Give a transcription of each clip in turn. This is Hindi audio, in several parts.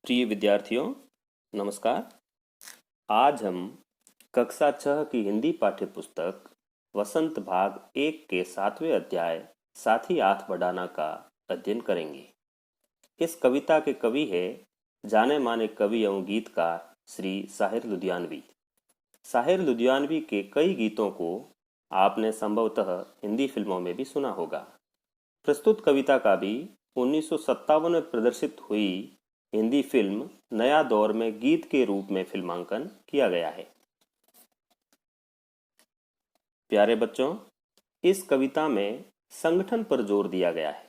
प्रिय विद्यार्थियों, नमस्कार। आज हम कक्षा 6 की हिंदी पाठ्य पुस्तक वसंत भाग 1 के 7वें अध्याय साथी हाथ बढ़ाना का अध्ययन करेंगे। इस कविता के कवि है जाने माने कवि एवं गीतकार श्री साहिर लुधियानवी। साहिर लुधियानवी के कई गीतों को आपने संभवतः हिंदी फिल्मों में भी सुना होगा। प्रस्तुत कविता का भी 1957 में प्रदर्शित हुई हिंदी फिल्म नया दौर में गीत के रूप में फिल्मांकन किया गया है। प्यारे बच्चों, इस कविता में संगठन पर जोर दिया गया है।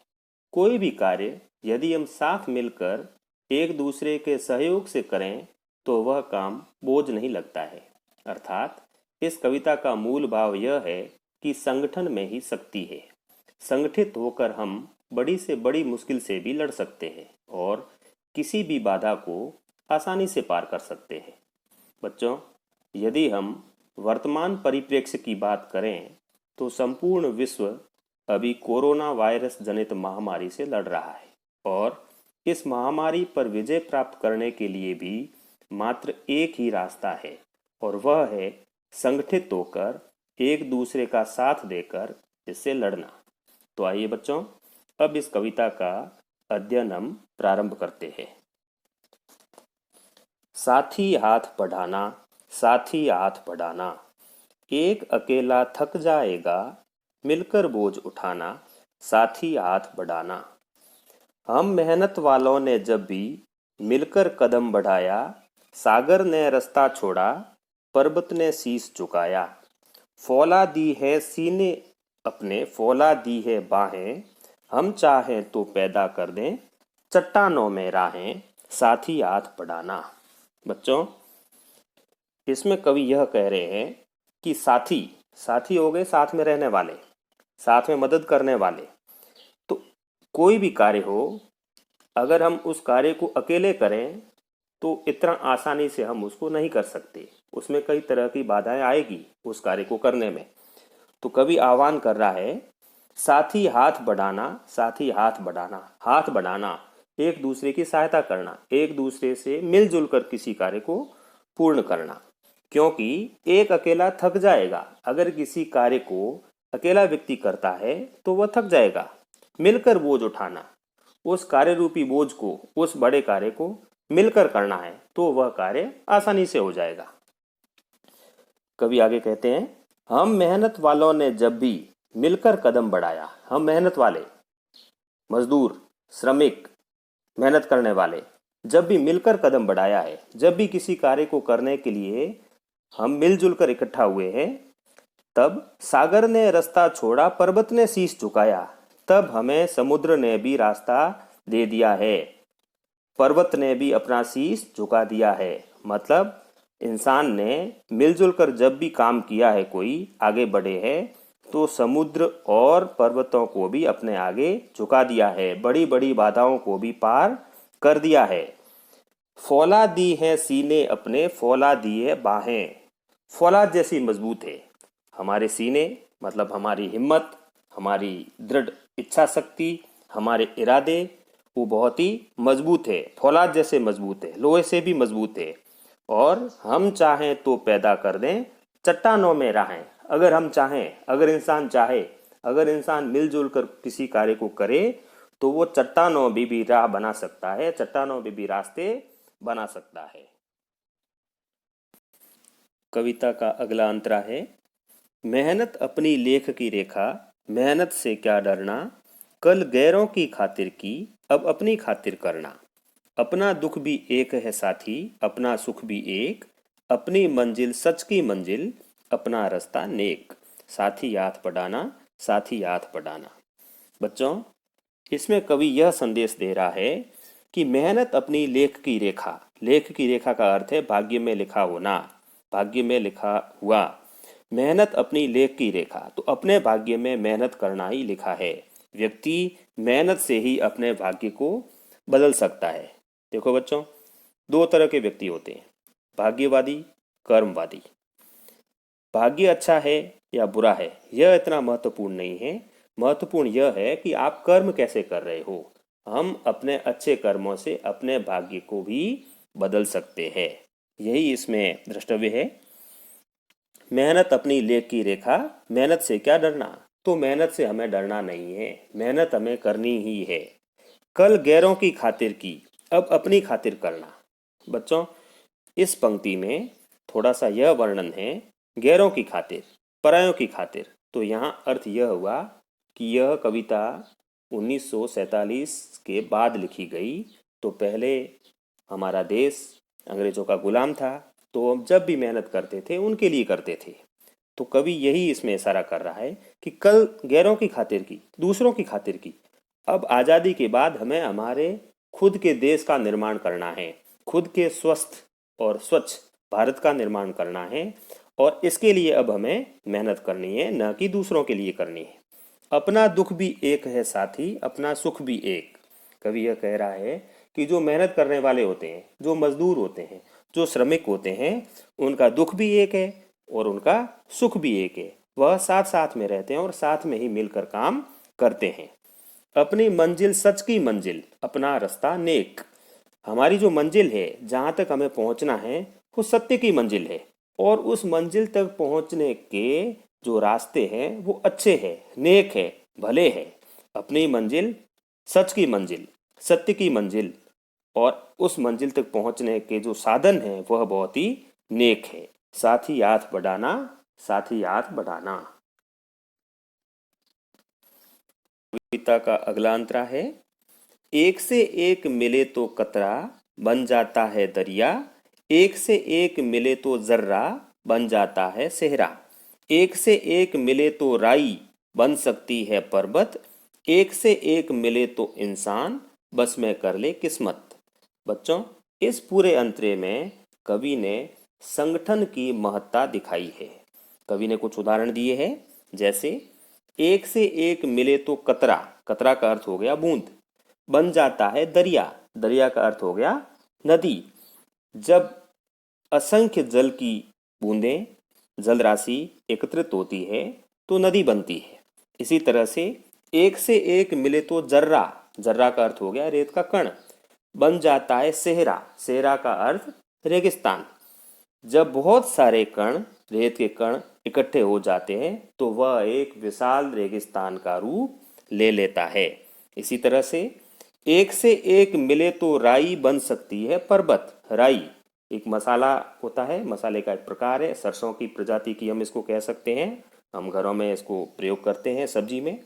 कोई भी कार्य यदि हम साथ मिलकर एक दूसरे के सहयोग से करें तो वह काम बोझ नहीं लगता है। अर्थात इस कविता का मूल भाव यह है कि संगठन में ही शक्ति है। संगठित होकर हम बड़ी से बड़ी मुश्किल से भी लड़ सकते हैं और किसी भी बाधा को आसानी से पार कर सकते हैं। बच्चों, यदि हम वर्तमान परिप्रेक्ष्य की बात करें तो संपूर्ण विश्व अभी कोरोना वायरस जनित महामारी से लड़ रहा है और इस महामारी पर विजय प्राप्त करने के लिए भी मात्र एक ही रास्ता है और वह है संगठित होकर एक दूसरे का साथ देकर इससे लड़ना। तो आइए बच्चों, अब इस कविता का अध्ययन हम प्रारंभ करते हैं। साथी हाथ बढ़ाना, साथी हाथ बढ़ाना, एक अकेला थक जाएगा, मिलकर बोझ उठाना, साथी हाथ बढ़ाना। हम मेहनत वालों ने जब भी मिलकर कदम बढ़ाया, सागर ने रास्ता छोड़ा, पर्वत ने शीश झुकाया। फौला दी है सीने अपने, फौला दी है बाहें, हम चाहें तो पैदा कर दें चट्टानों में राहें, साथी हाथ बढ़ाना। बच्चों, इसमें कवि यह कह रहे हैं कि साथी साथी हो गए साथ में रहने वाले, साथ में मदद करने वाले। तो कोई भी कार्य हो, अगर हम उस कार्य को अकेले करें तो इतना आसानी से हम उसको नहीं कर सकते। उसमें कई तरह की बाधाएं आएगी उस कार्य को करने में। तो कवि आह्वान कर रहा है, साथी हाथ बढ़ाना, साथी हाथ बढ़ाना। हाथ बढ़ाना, एक दूसरे की सहायता करना, एक दूसरे से मिलजुल कर किसी कार्य को पूर्ण करना। क्योंकि एक अकेला थक जाएगा। अगर किसी कार्य को अकेला व्यक्ति करता है तो वह थक जाएगा। मिलकर बोझ उठाना, उस कार्य रूपी बोझ को, उस बड़े कार्य को मिलकर करना है तो वह कार्य आसानी से हो जाएगा। कवि आगे कहते हैं, हम मेहनत वालों ने जब भी मिलकर कदम बढ़ाया। हम मेहनत वाले, मजदूर, श्रमिक, मेहनत करने वाले जब भी मिलकर कदम बढ़ाया है, जब भी किसी कार्य को करने के लिए हम मिलजुल कर इकट्ठा हुए हैं, तब सागर ने रास्ता छोड़ा, पर्वत ने शीश झुकाया। तब हमें समुद्र ने भी रास्ता दे दिया है, पर्वत ने भी अपना शीश झुका दिया है। मतलब इंसान ने मिलजुल कर जब भी काम किया है, कोई आगे बढ़े हैं, तो समुद्र और पर्वतों को भी अपने आगे झुका दिया है, बड़ी बड़ी बाधाओं को भी पार कर दिया है। फौला दी है सीने अपने, फौला दी है बाहें। फौलाद जैसी मजबूत है हमारे सीने, मतलब हमारी हिम्मत, हमारी दृढ़ इच्छा शक्ति, हमारे इरादे, वो बहुत ही मजबूत है। फौलाद जैसे मजबूत है, लोहे से भी मजबूत है। और हम चाहें तो पैदा कर दें चट्टानों में राहें। अगर हम चाहें, अगर इंसान चाहे, अगर इंसान मिलजुल कर किसी कार्य को करे तो वो चट्टानों में भी राह बना सकता है, चट्टानों में भी रास्ते बना सकता है। कविता का अगला अंतरा है, मेहनत अपनी लेख की रेखा, मेहनत से क्या डरना, कल गैरों की खातिर की, अब अपनी खातिर करना। अपना दुख भी एक है साथी, अपना सुख भी एक, अपनी मंजिल सच की मंजिल, अपना रास्ता नेक, साथी हाथ बढ़ाना, साथी हाथ बढ़ाना। बच्चों, इसमें कवि यह संदेश दे रहा है कि मेहनत अपनी लेख की रेखा, लेख की रेखा का अर्थ है भाग्य में लिखा होना, भाग्य में लिखा हुआ। मेहनत अपनी लेख की रेखा, तो अपने भाग्य में मेहनत करना ही लिखा है। व्यक्ति मेहनत से ही अपने भाग्य को बदल सकता है। देखो बच्चों, दो तरह के व्यक्ति होते हैं, भाग्यवादी, कर्मवादी। भाग्य अच्छा है या बुरा है, यह इतना महत्वपूर्ण नहीं है। महत्वपूर्ण यह है कि आप कर्म कैसे कर रहे हो, हम अपने अच्छे कर्मों से अपने भाग्य को भी बदल सकते हैं। यही इसमें द्रष्टव्य है। मेहनत अपनी लेख की रेखा, मेहनत से क्या डरना। तो मेहनत से हमें डरना नहीं है, मेहनत हमें करनी ही है। कल गैरों की खातिर की, अब अपनी खातिर करना। बच्चों, इस पंक्ति में थोड़ा सा यह वर्णन है गैरों की खातिर, परायों की खातिर। तो यहाँ अर्थ यह हुआ कि यह कविता 1947 के बाद लिखी गई। तो पहले हमारा देश अंग्रेजों का गुलाम था, तो हम जब भी मेहनत करते थे उनके लिए करते थे। तो कवि यही इसमें इशारा कर रहा है कि कल गैरों की खातिर की, दूसरों की खातिर की, अब आज़ादी के बाद हमें हमारे खुद के देश का निर्माण करना है, खुद के स्वस्थ और स्वच्छ भारत का निर्माण करना है। और इसके लिए अब हमें मेहनत करनी है, न कि दूसरों के लिए करनी है। अपना दुख भी एक है साथी, अपना सुख भी एक। कवि यह कह रहा है कि जो मेहनत करने वाले होते हैं, जो मजदूर होते हैं, जो श्रमिक होते हैं, उनका दुख भी एक है और उनका सुख भी एक है। वह साथ साथ में रहते हैं और साथ में ही मिलकर काम करते हैं। अपनी मंजिल सच की मंजिल, अपना रास्ता नेक। हमारी जो मंजिल है, जहाँ तक हमें पहुँचना है, वो सत्य की मंजिल है। और उस मंजिल तक पहुँचने के जो रास्ते हैं वो अच्छे हैं, नेक है, भले है। अपनी मंजिल सच की मंजिल, सत्य की मंजिल, और उस मंजिल तक पहुँचने के जो साधन हैं वह बहुत ही नेक है। साथ ही हाथ बढ़ाना, साथ ही हाथ बढ़ाना। कविता का अगला अंतरा है, एक से एक मिले तो कतरा बन जाता है दरिया, एक से एक मिले तो जर्रा बन जाता है सेहरा, एक से एक मिले तो राई बन सकती है पर्वत, एक से एक मिले तो इंसान बस में कर ले किस्मत। बच्चों, इस पूरे अंतरे में कवि ने संगठन की महत्ता दिखाई है। कवि ने कुछ उदाहरण दिए हैं, जैसे एक से एक मिले तो कतरा, कतरा का अर्थ हो गया बूंद, बन जाता है दरिया, दरिया का अर्थ हो गया नदी। जब असंख्य जल की बूंदें, जल राशि एकत्रित होती है तो नदी बनती है। इसी तरह से एक से एक मिले तो जर्रा, जर्रा का अर्थ हो गया रेत का कण, बन जाता है सेहरा, सेहरा का अर्थ रेगिस्तान। जब बहुत सारे कण, रेत के कण इकट्ठे हो जाते हैं तो वह एक विशाल रेगिस्तान का रूप ले लेता है। इसी तरह से एक मिले तो राई बन सकती है पर्वत। राई एक मसाला होता है, मसाले का एक प्रकार है, सरसों की प्रजाति की हम इसको कह सकते हैं। हम घरों में इसको प्रयोग करते हैं सब्जी में।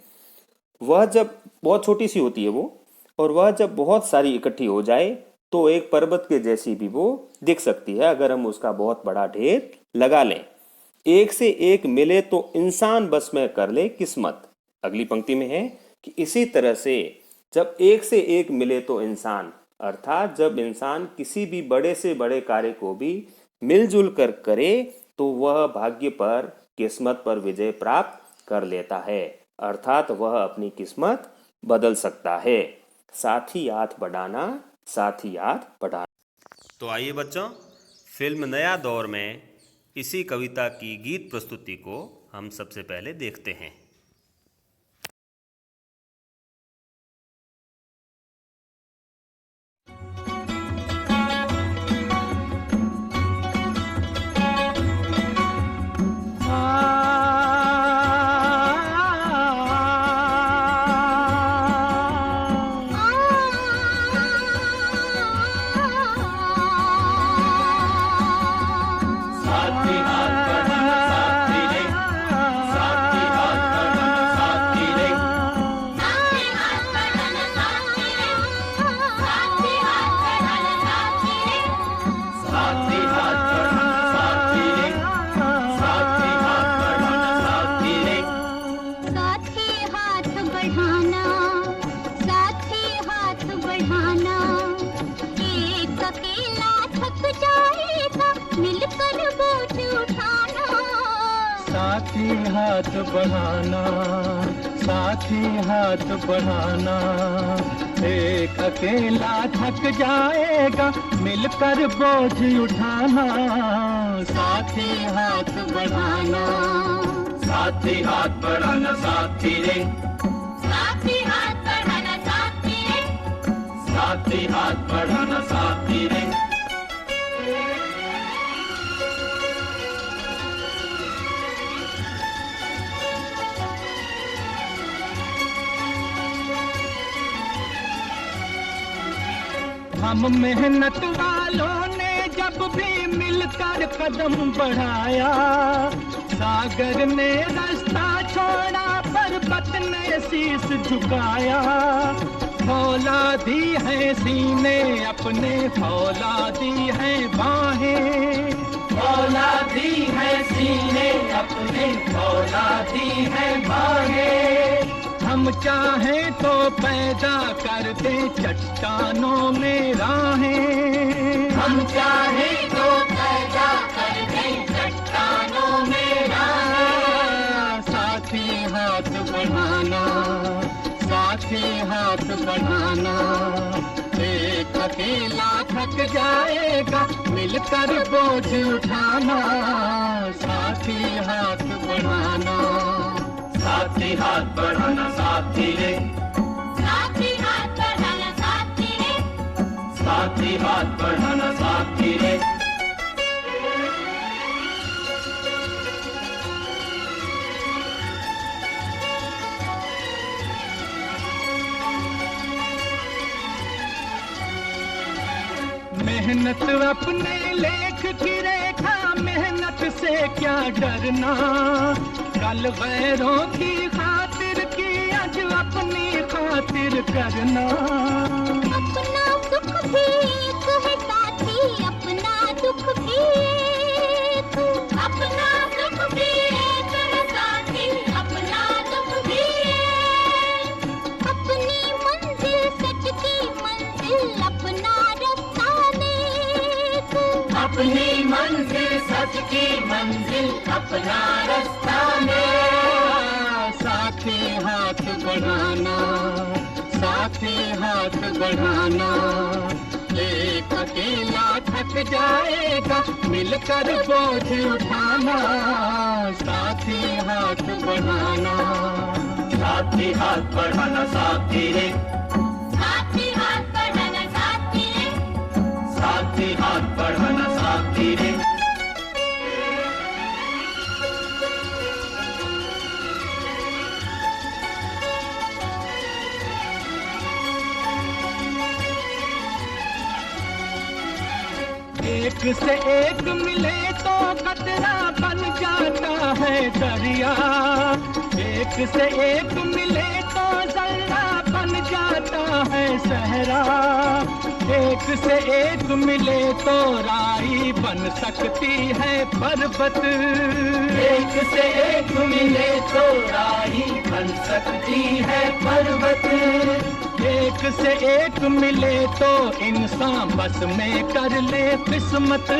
वह जब बहुत छोटी सी होती है वो, और वह जब बहुत सारी इकट्ठी हो जाए तो एक पर्वत के जैसी भी वो दिख सकती है अगर हम उसका बहुत बड़ा ढेर लगा लें। एक से एक मिले तो इंसान बस में कर ले किस्मत। अगली पंक्ति में है कि इसी तरह से जब एक से एक मिले तो इंसान, अर्थात जब इंसान किसी भी बड़े से बड़े कार्य को भी मिलजुल कर करे तो वह भाग्य पर, किस्मत पर विजय प्राप्त कर लेता है, अर्थात वह अपनी किस्मत बदल सकता है। साथ ही हाथ बढ़ाना, साथ ही हाथ बढ़ाना। तो आइए बच्चों, फिल्म नया दौर में इसी कविता की गीत प्रस्तुति को हम सबसे पहले देखते हैं। साथी हाथ बढ़ाना, साथी हाथ बढ़ाना, एक अकेला थक जाएगा मिलकर बोझ उठाना। साथी हाथ बढ़ाना, साथी हाथ बढ़ाना, साथी रे, साथी हाथ बढ़ाना, साथी रे, साथी हाथ बढ़ाना साथी रे। हम मेहनत वालों ने जब भी मिलकर कदम बढ़ाया, सागर ने रास्ता छोड़ा पर्वत ने शीश झुकाया। फौलादी है सीने अपने, फौलादी है बाहें, फौलादी है सीने अपने, फौलादी है बाहें। हम चाहें तो पैदा कर दे चट्टानों में राहें, हम चाहें तो पैदा कर दे चट्टानों में राहें। साथी हाथ बढ़ाना, साथी हाथ बढ़ाना, एक अकेला थक जाएगा मिलकर बोझ उठाना। साथी हाथ बढ़ाना, साथी हाथ बढ़ाना साथी रे, साथी हाथ बढ़ाना साथी रे, साथी हाथ बढ़ाना साथी रे। मेहनत अपने लेख की रेखा, मेहनत से क्या डरना। कल गैरों की खातिर की, आज अपनी खातिर करना। अपना सुख भी एक है साथी, अपना दुख भी एक, अपना सुख भी एक है साथी, अपना दुख भी एक। अपनी मंजिल सच की मंजिल, अपना रास्ता नेक, अपनी मंजिल सच की मंजिल, अपना रास्ता नेक। साथी हाथ बढ़ाना, साथी हाथ बढ़ाना, एक अकेला थक जाएगा मिलकर बोझ उठाना। साथी हाथ बढ़ाना, साथी हाथ बढ़ाना साथी रे, साथी हाथ बढ़ाना साथी रे, साथी हाथ बढ़ाना साथी रे। एक से एक मिले तो कतरा बन जाता है दरिया, एक से एक मिले तो जर्रा बन जाता है सहरा। एक से एक मिले तो राई बन सकती है पर्वत, एक से एक मिले तो राई बन सकती है पर्वत। एक से एक मिले तो इंसान बस में कर ले किस्मत,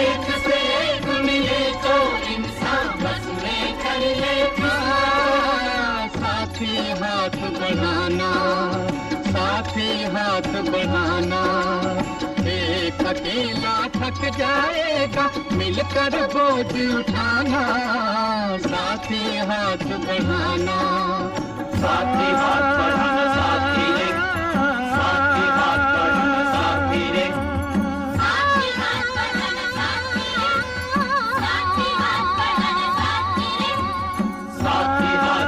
एक से एक मिले तो इंसान बस में कर ले किस्मत। साथी हाथ बढ़ाना, साथी हाथ बढ़ाना, एक अकेला थक जाएगा मिलकर बोझ उठाना। साथी हाथ बढ़ाना, साथी हाथ बढ़ाना साथी रे, साथी हाथ बढ़ाना साथी रे, साथी हाथ बढ़ाना साथी रे, साथी हाथ बढ़ाना साथी रे, साथी हाथ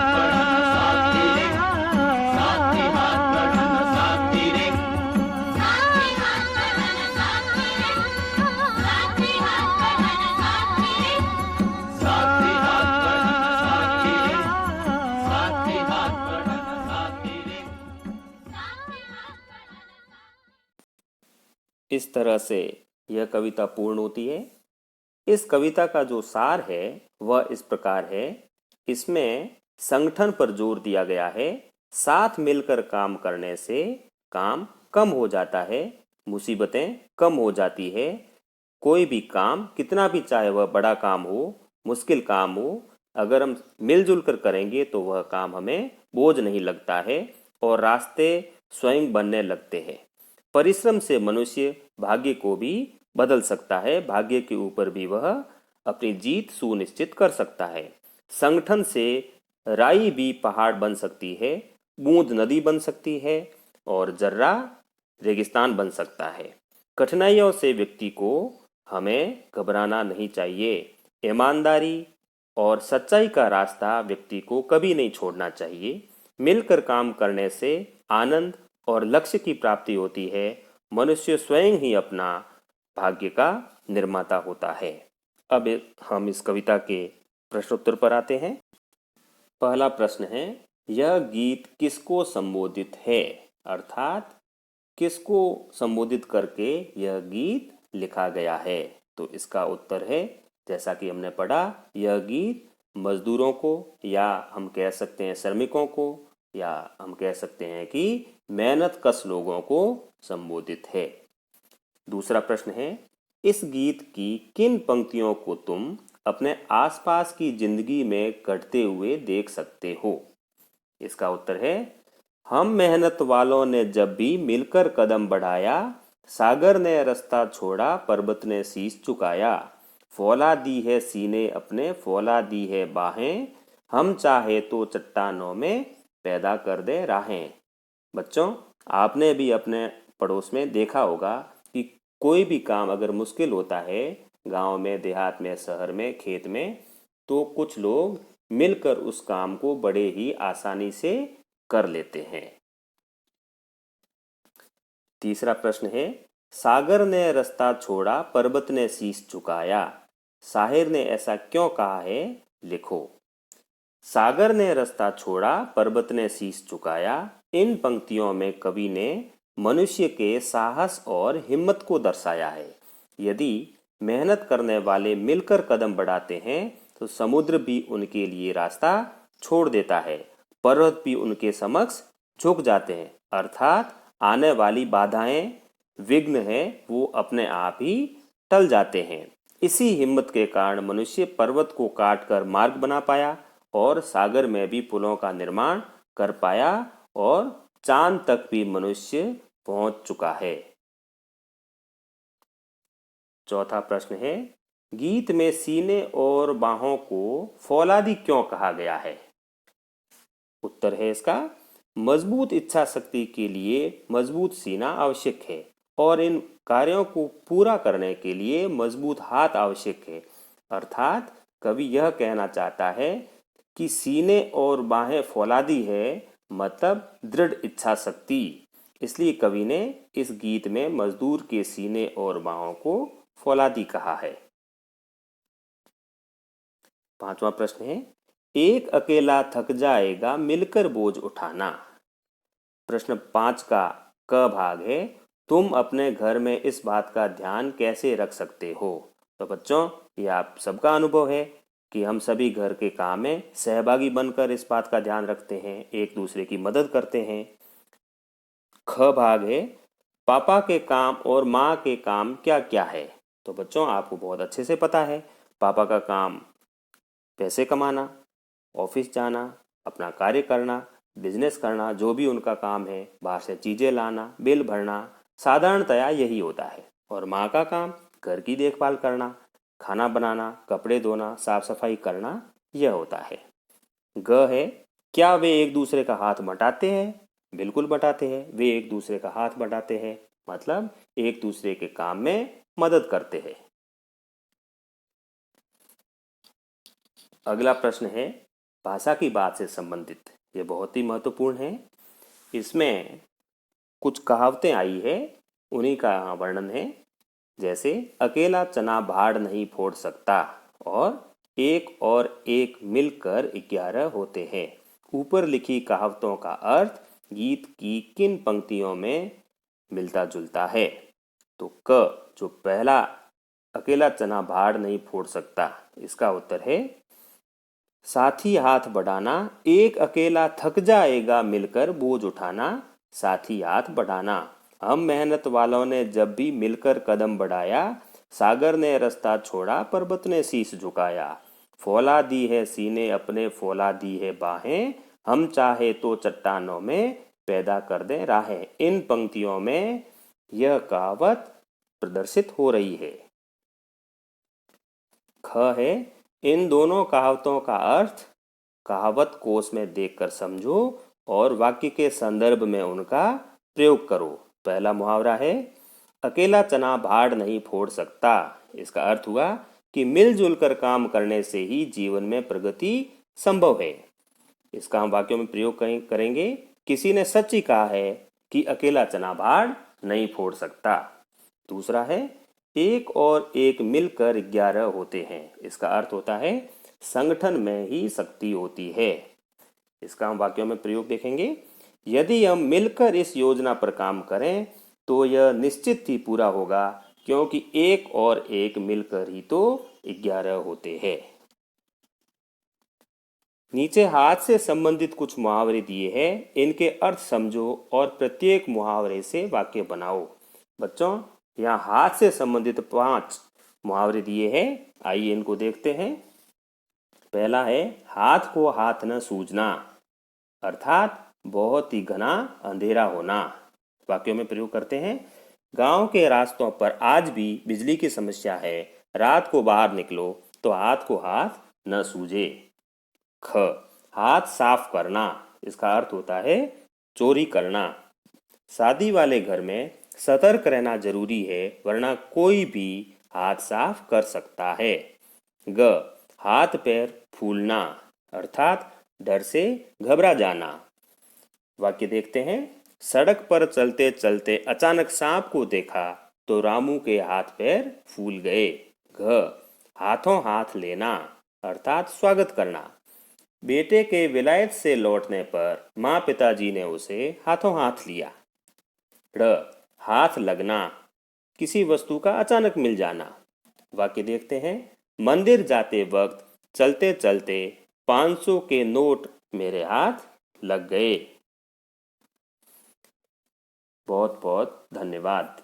बढ़ाना साथी रे, साथी हाथ बढ़ाना साथी रे, साथी हाथ बढ़ाना साथी रे, साथी हाथ बढ़ाना साथी रे, साथी हाथ बढ़ाना साथी रे, साथी हाथ बढ़ाना साथी रे। इस तरह से यह कविता पूर्ण होती है। इस कविता का जो सार है वह इस प्रकार है। इसमें संगठन पर जोर दिया गया है। साथ मिलकर काम करने से काम कम हो जाता है, मुसीबतें कम हो जाती है। कोई भी काम कितना भी चाहे वह बड़ा काम हो, मुश्किल काम हो, अगर हम मिलजुल कर करेंगे तो वह काम हमें बोझ नहीं लगता है और रास्ते स्वयं बनने लगते हैं। परिश्रम से मनुष्य भाग्य को भी बदल सकता है, भाग्य के ऊपर भी वह अपनी जीत सुनिश्चित कर सकता है। संगठन से राई भी पहाड़ बन सकती है, बूंद नदी बन सकती है और जर्रा रेगिस्तान बन सकता है। कठिनाइयों से व्यक्ति को हमें घबराना नहीं चाहिए। ईमानदारी और सच्चाई का रास्ता व्यक्ति को कभी नहीं छोड़ना चाहिए। मिलकर काम करने से आनंद और लक्ष्य की प्राप्ति होती है। मनुष्य स्वयं ही अपना भाग्य का निर्माता होता है। अब हम इस कविता के प्रश्नोत्तर पर आते हैं। पहला प्रश्न है, यह गीत किसको संबोधित है? अर्थात किसको संबोधित करके यह गीत लिखा गया है? तो इसका उत्तर है, जैसा कि हमने पढ़ा, यह गीत मजदूरों को, या हम कह सकते हैं श्रमिकों को, या हम कह सकते हैं कि मेहनत कश लोगों को संबोधित है। दूसरा प्रश्न है, इस गीत की किन पंक्तियों को तुम अपने आसपास की जिंदगी में घटते हुए देख सकते हो? इसका उत्तर है, हम मेहनत वालों ने जब भी मिलकर कदम बढ़ाया, सागर ने रास्ता छोड़ा, पर्वत ने शीश झुकाया, फौला दी है सीने अपने, फौला दी है बाहें, हम चाहे तो चट्टानों में पैदा कर दे राहें। बच्चों, आपने भी अपने पड़ोस में देखा होगा कि कोई भी काम अगर मुश्किल होता है, गांव में, देहात में, शहर में, खेत में, तो कुछ लोग मिलकर उस काम को बड़े ही आसानी से कर लेते हैं। तीसरा प्रश्न है, सागर ने रास्ता छोड़ा, पर्वत ने शीश झुकाया, शायर ने ऐसा क्यों कहा है? लिखो। सागर ने रास्ता छोड़ा, पर्वत ने शीश झुकाया, इन पंक्तियों में कवि ने मनुष्य के साहस और हिम्मत को दर्शाया है। यदि मेहनत करने वाले मिलकर कदम बढ़ाते हैं तो समुद्र भी उनके लिए रास्ता छोड़ देता है, पर्वत भी उनके समक्ष झुक जाते हैं। अर्थात आने वाली बाधाएं, विघ्न है, वो अपने आप ही टल जाते हैं। इसी हिम्मत के कारण मनुष्य पर्वत को काटकर मार्ग बना पाया और सागर में भी पुलों का निर्माण कर पाया और चांद तक भी मनुष्य पहुंच चुका है। चौथा प्रश्न है, गीत में सीने और बाहों को फौलादी क्यों कहा गया है? उत्तर है इसका, मजबूत इच्छा शक्ति के लिए मजबूत सीना आवश्यक है और इन कार्यों को पूरा करने के लिए मजबूत हाथ आवश्यक है। अर्थात कवि यह कहना चाहता है कि सीने और बाहें फौलादी है, मतलब दृढ़ इच्छा शक्ति। इसलिए कवि ने इस गीत में मजदूर के सीने और बाहों को फौलादी कहा है। पांचवा प्रश्न है, एक अकेला थक जाएगा, मिलकर बोझ उठाना। प्रश्न 5 का क भाग है, तुम अपने घर में इस बात का ध्यान कैसे रख सकते हो? तो बच्चों, ये आप सबका अनुभव है कि हम सभी घर के काम में सहभागी बनकर इस बात का ध्यान रखते हैं, एक दूसरे की मदद करते हैं। ख भाग है, पापा के काम और माँ के काम क्या क्या है? तो बच्चों, आपको बहुत अच्छे से पता है, पापा का काम पैसे कमाना, ऑफिस जाना, अपना कार्य करना, बिजनेस करना, जो भी उनका काम है, बाहर से चीज़ें लाना, बिल भरना, साधारणतया यही होता है। और माँ का काम घर की देखभाल करना, खाना बनाना, कपड़े धोना, साफ सफाई करना, यह होता है। ग है, क्या वे एक दूसरे का हाथ बटाते हैं? बिल्कुल बटाते हैं, वे एक दूसरे का हाथ बटाते हैं, मतलब एक दूसरे के काम में मदद करते हैं। अगला प्रश्न है भाषा की बात से संबंधित, ये बहुत ही महत्वपूर्ण है। इसमें कुछ कहावतें आई है, उन्हीं का वर्णन है। जैसे अकेला चना भाड़ नहीं फोड़ सकता और एक मिलकर 11 होते हैं। ऊपर लिखी कहावतों का अर्थ गीत की किन पंक्तियों में मिलता जुलता है? तो क, जो पहला अकेला चना भाड़ नहीं फोड़ सकता, इसका उत्तर है साथी हाथ बढ़ाना, एक अकेला थक जाएगा, मिलकर बोझ उठाना, साथी हाथ बढ़ाना। हम मेहनत वालों ने जब भी मिलकर कदम बढ़ाया, सागर ने रास्ता छोड़ा, पर्वत ने शीश झुकाया, फौला दी है सीने अपने, फौला दी है बाहें, हम चाहे तो चट्टानों में पैदा कर दें राहें। इन पंक्तियों में यह कहावत प्रदर्शित हो रही है। ख है, इन दोनों कहावतों का अर्थ कहावत कोश में देखकर समझो और वाक्य के संदर्भ में उनका प्रयोग करो। पहला मुहावरा है, अकेला चना भाड़ नहीं फोड़ सकता। इसका अर्थ हुआ कि मिलजुल कर काम करने से ही जीवन में प्रगति संभव है। इसका हम वाक्यों में प्रयोग करेंगे। किसी ने सच ही कहा है कि अकेला चना भाड़ नहीं फोड़ सकता। दूसरा है, एक और एक मिलकर 11 होते हैं। इसका अर्थ होता है संगठन में ही शक्ति होती है। इसका हम वाक्यों में प्रयोग देखेंगे। यदि हम मिलकर इस योजना पर काम करें तो यह निश्चित ही पूरा होगा, क्योंकि एक और एक मिलकर ही तो 11 होते हैं। नीचे हाथ से संबंधित कुछ मुहावरे दिए हैं, इनके अर्थ समझो और प्रत्येक मुहावरे से वाक्य बनाओ। बच्चों, यहाँ हाथ से संबंधित 5 मुहावरे दिए हैं, आइए इनको देखते हैं। पहला है, हाथ को हाथ न सूझना, अर्थात बहुत ही घना अंधेरा होना। वाक्यों में प्रयोग करते हैं। गांव के रास्तों पर आज भी बिजली की समस्या है, रात को बाहर निकलो तो हाथ को हाथ न सूझे। ख, हाथ साफ करना, इसका अर्थ होता है चोरी करना। शादी वाले घर में सतर्क रहना जरूरी है, वरना कोई भी हाथ साफ कर सकता है। ग, हाथ पैर फूलना, अर्थात डर से घबरा जाना। वाक्य देखते हैं। सड़क पर चलते चलते अचानक सांप को देखा तो रामू के हाथ पैर फूल गए। घ, हाथों हाथ लेना, अर्थात स्वागत करना। बेटे के विलायत से लौटने पर माँ पिताजी ने उसे हाथों हाथ लिया। ड़, हाथ लगना, किसी वस्तु का अचानक मिल जाना। वाक्य देखते हैं। मंदिर जाते वक्त चलते चलते 500 के नोट मेरे हाथ लग गए। बहुत बहुत धन्यवाद।